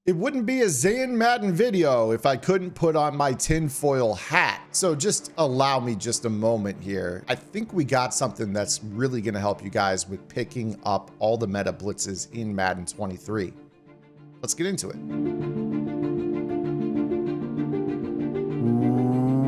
It wouldn't be a Zan Madden video if I couldn't put on my tinfoil hat. So just allow me just a moment here. I think we got something that's really going to help you guys with picking up all the meta blitzes in Madden 23. Let's get into it.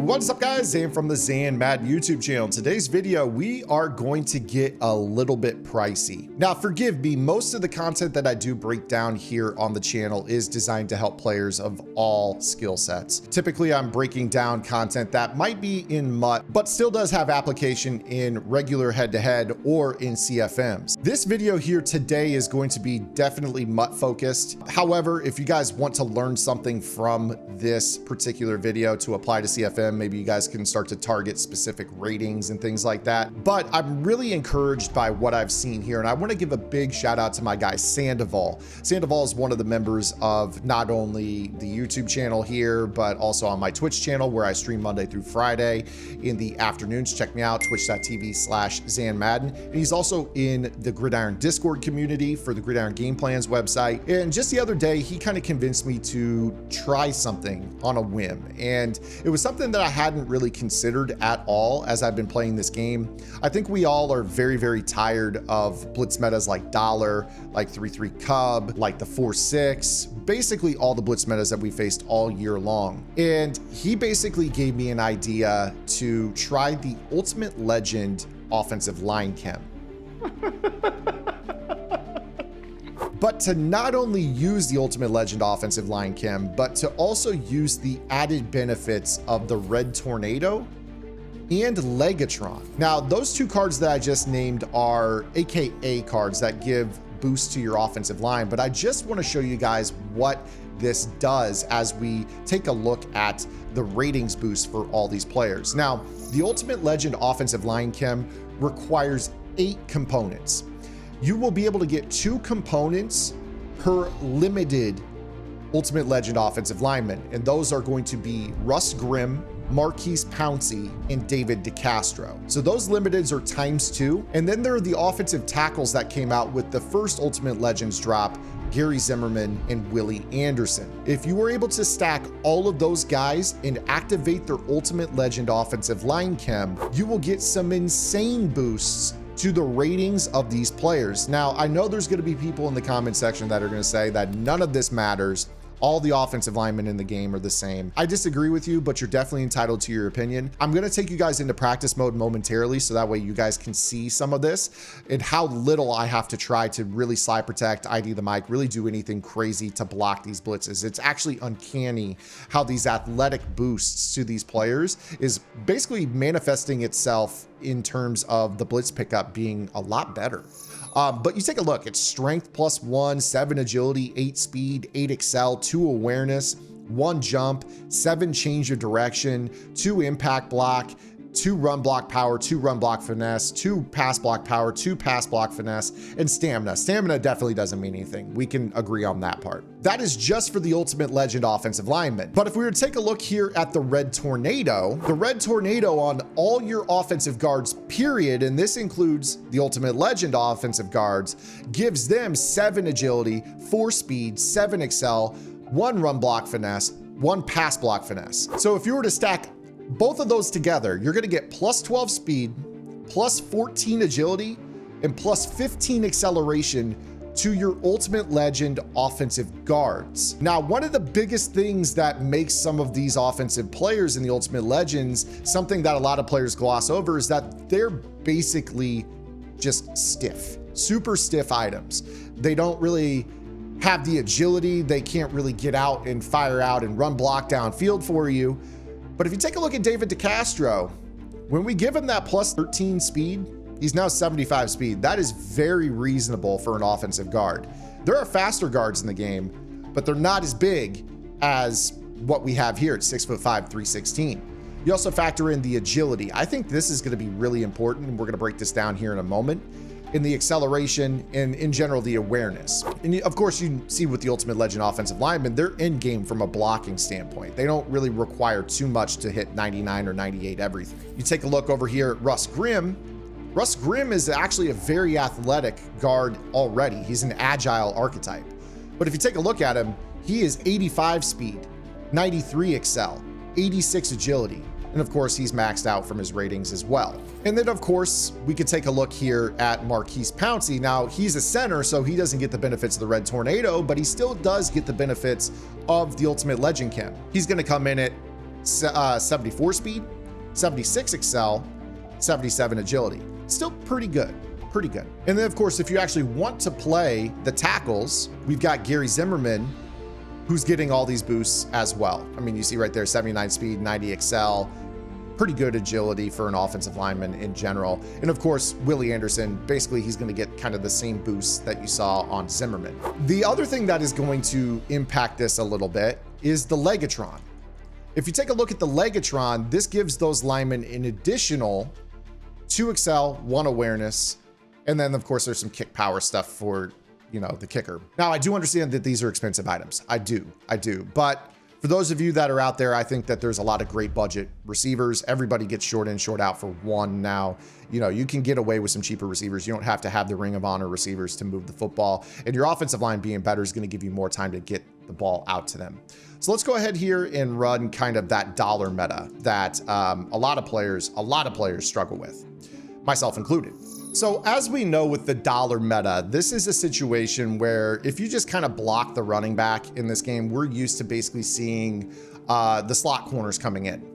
What's up, guys? Zan from the Zan Madden YouTube channel. In today's video, we are going to get a little bit pricey. Now, forgive me, most of the content that I do break down here on the channel is designed to help players of all skill sets. Typically, I'm breaking down content that might be in MUT, but still does have application in regular head-to-head or in CFMs. This video here today is going to be definitely MUT focused. However, if you guys want to learn something from this particular video to apply to CFM, maybe you guys can start to target specific ratings and things like that. But I'm really encouraged by what I've seen here, and I want to give a big shout out to my guy Sandoval. Sandoval is one of the members of not only the YouTube channel here, but also on my Twitch channel where I stream Monday through Friday in the afternoons. Check me out, twitch.tv/ZanMadden. And he's also in the Gridiron Discord community for the Gridiron Game Plans website. And just the other day, he kind of convinced me to try something on a whim. And it was something that I hadn't really considered at all as I've been playing this game. I think we all are very, very tired of blitz metas like Dollar, like 3-3 Cub, like the 4-6, basically all the blitz metas that we faced all year long. And he basically gave me an idea to try the Ultimate Legend offensive line chem. But to not only use the Ultimate Legend offensive line chem, but to also use the added benefits of the Red Tornado and Legatron. Now, those two cards that I just named are AKA cards that give boost to your offensive line, but I just want to show you guys what this does as we take a look at the ratings boost for all these players. Now, the Ultimate Legend offensive line chem requires 8 components. You will be able to get 2 components per limited Ultimate Legend offensive lineman, and those are going to be Russ Grimm, Marquise Pouncey, and David DeCastro. So those limiteds are ×2. And then there are the offensive tackles that came out with the first Ultimate Legends drop, Gary Zimmerman and Willie Anderson. If you were able to stack all of those guys and activate their Ultimate Legend offensive line chem, you will get some insane boosts to the ratings of these players. Now, I know there's going to be people in the comment section that are going to say that none of this matters. All the offensive linemen in the game are the same. I disagree with you, but you're definitely entitled to your opinion. I'm going to take you guys into practice mode momentarily so that way you guys can see some of this and how little I have to try to really slide protect, ID the mic, really do anything crazy to block these blitzes. It's actually uncanny how these athletic boosts to these players is basically manifesting itself in terms of the blitz pickup being a lot better. But you take a look, it's strength +1, 7 agility, 8 speed, 8 excel, 2 awareness, 1 jump, 7 change of direction, 2 impact block, 2 run block power, 2 run block finesse, 2 pass block power, 2 pass block finesse, and stamina. Stamina definitely doesn't mean anything. We can agree on that part. That is just for the Ultimate Legend offensive lineman. But if we were to take a look here at the Red Tornado on all your offensive guards, period, and this includes the Ultimate Legend offensive guards, gives them 7 agility, 4 speed, 7 excel, 1 run block finesse, 1 pass block finesse. So if you were to stack both of those together, you're going to get +12 speed, +14 agility, and +15 acceleration to your Ultimate Legend offensive guards. Now, one of the biggest things that makes some of these offensive players in the Ultimate Legends, something that a lot of players gloss over, is that they're basically just stiff, super stiff items. They don't really have the agility. They can't really get out and fire out and run block downfield for you. But if you take a look at David DeCastro, when we give him that +13 speed, he's now 75 speed. That is very reasonable for an offensive guard. There are faster guards in the game, but they're not as big as what we have here at 6'5", 316. You also factor in the agility. I think this is going to be really important, and we're going to break this down here in a moment. In the acceleration and in general the awareness. And of course you see with the Ultimate Legend offensive linemen, they're in game from a blocking standpoint. They don't really require too much to hit 99 or 98 everything. You take a look over here at Russ Grimm. Russ Grimm is actually a very athletic guard already. He's an agile archetype. But if you take a look at him, he is 85 speed, 93 excel, 86 agility. And of course, he's maxed out from his ratings as well. And then of course, we could take a look here at Marquise Pouncey. Now he's a center, so he doesn't get the benefits of the Red Tornado, but he still does get the benefits of the Ultimate Legend Chem. He's gonna come in at 74 speed, 76 excel, 77 agility. Still pretty good. Pretty good. And then of course, if you actually want to play the tackles, we've got Gary Zimmerman, who's getting all these boosts as well. I mean, you see right there, 79 speed, 90 excel, pretty good agility for an offensive lineman in general. And of course, Willie Anderson, basically he's going to get kind of the same boosts that you saw on Zimmerman. The other thing that is going to impact this a little bit is the Legatron. If you take a look at the Legatron, this gives those linemen an additional 2 excel, 1 awareness, and then of course there's some kick power stuff for, you know, the kicker. Now I do understand that these are expensive items. I do. But for those of you that are out there, I think that there's a lot of great budget receivers. Everybody gets short in, short out for one now. You know, you can get away with some cheaper receivers. You don't have to have the Ring of Honor receivers to move the football. And your offensive line being better is going to give you more time to get the ball out to them. So let's go ahead here and run kind of that dollar meta that a lot of players struggle with, myself included. So as we know with the dollar meta, this is a situation where if you just kind of block the running back in this game, we're used to basically seeing the slot corners coming in.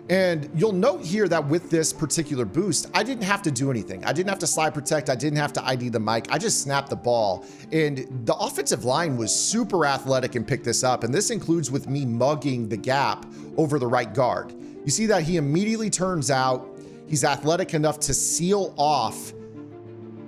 And you'll note here that with this particular boost, I didn't have to do anything. I didn't have to slide protect. I didn't have to ID the mic. I just snapped the ball. And the offensive line was super athletic and picked this up. And this includes with me mugging the gap over the right guard. You see that he immediately turns out. He's athletic enough to seal off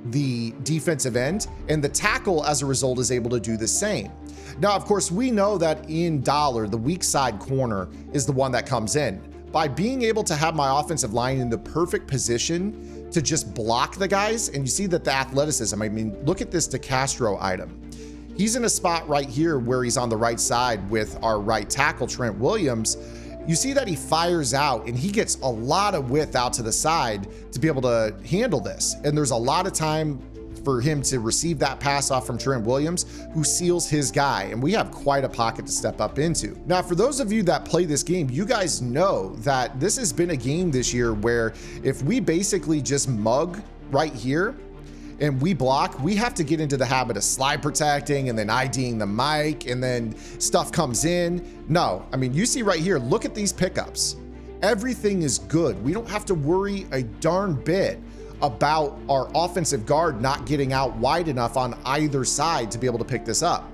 the defensive end, and the tackle as a result is able to do the same. Now, of course, we know that in dollar, the weak side corner is the one that comes in. By being able to have my offensive line in the perfect position to just block the guys, and you see that the athleticism, I mean, look at this DeCastro item. He's in a spot right here where he's on the right side with our right tackle, Trent Williams. You see that he fires out and he gets a lot of width out to the side to be able to handle this. And there's a lot of time for him to receive that pass off from Trent Williams, who seals his guy. And we have quite a pocket to step up into. Now, for those of you that play this game, you guys know that this has been a game this year where if we basically just mug right here, and we block, we have to get into the habit of slide protecting and then IDing the mic and then stuff comes in. No, I mean, you see right here, look at these pickups. Everything is good. We don't have to worry a darn bit about our offensive guard not getting out wide enough on either side to be able to pick this up.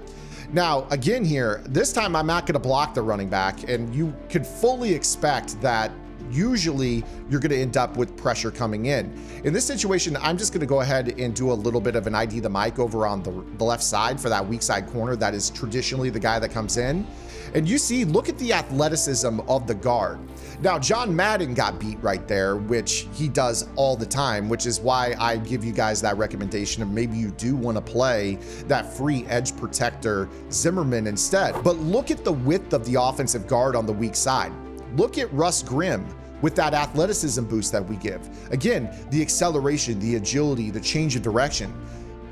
Now, again here, this time I'm not gonna block the running back, and you could fully expect that usually you're going to end up with pressure coming in. In this situation, I'm just going to go ahead and do a little bit of an ID the mic over on the left side for that weak side corner. That is traditionally the guy that comes in. And you see, look at the athleticism of the guard. Now, John Madden got beat right there, which he does all the time, which is why I give you guys that recommendation of maybe you do want to play that free edge protector Zimmerman instead. But look at the width of the offensive guard on the weak side. Look at Russ Grimm with that athleticism boost that we give. Again, the acceleration, the agility, the change of direction.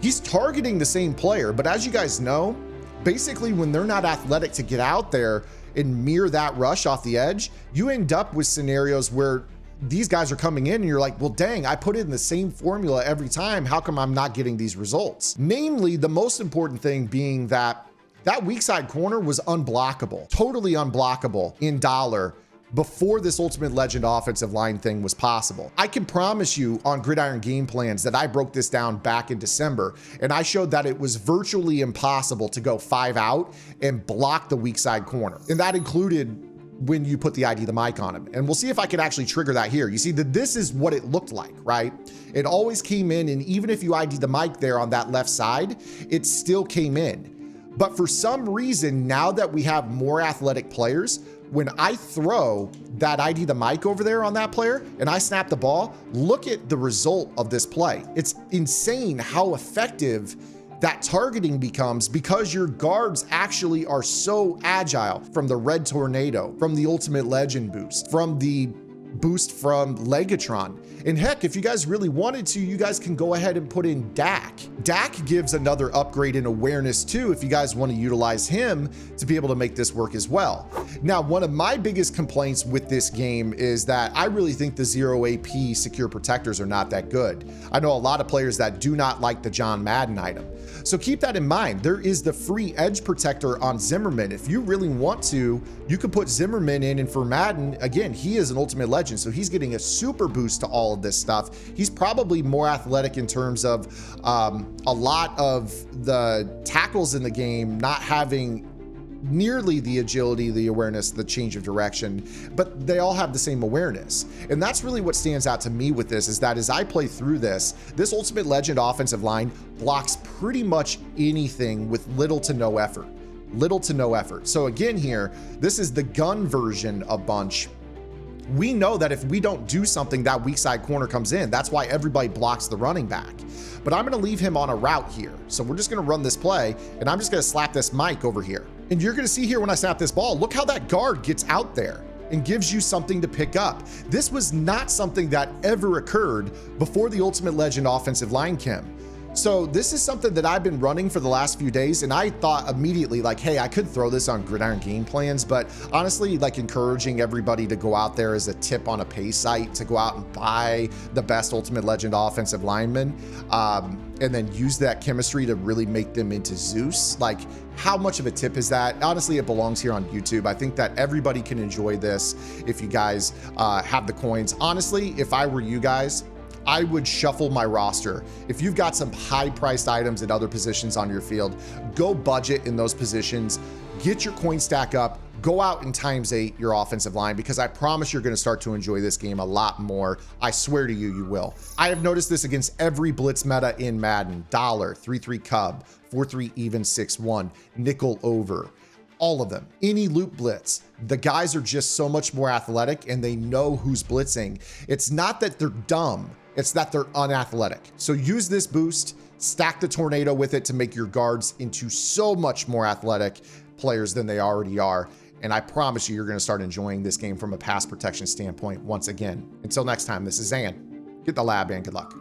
He's targeting the same player, but as you guys know, basically when they're not athletic to get out there and mirror that rush off the edge, you end up with scenarios where these guys are coming in and you're like, well, dang, I put in the same formula every time. How come I'm not getting these results? Namely, the most important thing being that weak side corner was unblockable, totally unblockable in dollar before this Ultimate Legend offensive line thing was possible. I can promise you on Gridiron Game Plans that I broke this down back in December, and I showed that it was virtually impossible to go 5 out and block the weak side corner. And that included when you put the ID the mic on him. And we'll see if I can actually trigger that here. You see that this is what it looked like, right? It always came in, and even if you ID the mic there on that left side, it still came in. But for some reason, now that we have more athletic players, when I throw that ID the mic over there on that player and I snap the ball, look at the result of this play. It's insane how effective that targeting becomes because your guards actually are so agile from the Red Tornado, from the Ultimate Legend boost, from the boost from Legatron. And heck, if you guys really wanted to, you guys can go ahead and put in Dak. Dak gives another upgrade in awareness too, if you guys want to utilize him to be able to make this work as well. Now, one of my biggest complaints with this game is that I really think the 0 AP secure protectors are not that good. I know a lot of players that do not like the John Madden item. So keep that in mind. There is the free edge protector on Zimmerman. If you really want to, you could put Zimmerman in, and for Madden, again, he is an ultimate legend, so he's getting a super boost to all of this stuff. He's probably more athletic in terms of a lot of the tackles in the game not having nearly the agility, the awareness, the change of direction, but they all have the same awareness. And that's really what stands out to me with this, is that as I play through this ultimate legend offensive line blocks pretty much anything with little to no effort. So again here, this is the gun version of Bunch. We know that if we don't do something, that weak side corner comes in. That's why everybody blocks the running back. But I'm gonna leave him on a route here. So we're just gonna run this play, and I'm just gonna slap this mic over here. And you're gonna see here when I snap this ball, look how that guard gets out there and gives you something to pick up. This was not something that ever occurred before the Ultimate Legend offensive line chem. So this is something that I've been running for the last few days, and I thought immediately like, hey, I could throw this on Gridiron Game Plans, but honestly, like encouraging everybody to go out there as a tip on a pay site to go out and buy the best Ultimate Legend offensive lineman, and then use that chemistry to really make them into Zeus. Like, how much of a tip is that? Honestly, it belongs here on YouTube. I think that everybody can enjoy this if you guys have the coins. Honestly, if I were you guys, I would shuffle my roster. If you've got some high priced items at other positions on your field, go budget in those positions, get your coin stack up, go out and ×8 your offensive line, because I promise you're gonna start to enjoy this game a lot more. I swear to you, you will. I have noticed this against every blitz meta in Madden: dollar, 3-3 cub, 4-3 even, 6-1, nickel over. All of them, any loop blitz, the guys are just so much more athletic and they know who's blitzing. It's not that they're dumb, it's that they're unathletic. So use this boost, stack the tornado with it to make your guards into so much more athletic players than they already are. And I promise you, you're gonna start enjoying this game from a pass protection standpoint once again. Until next time, this is Zan. Get the lab and good luck.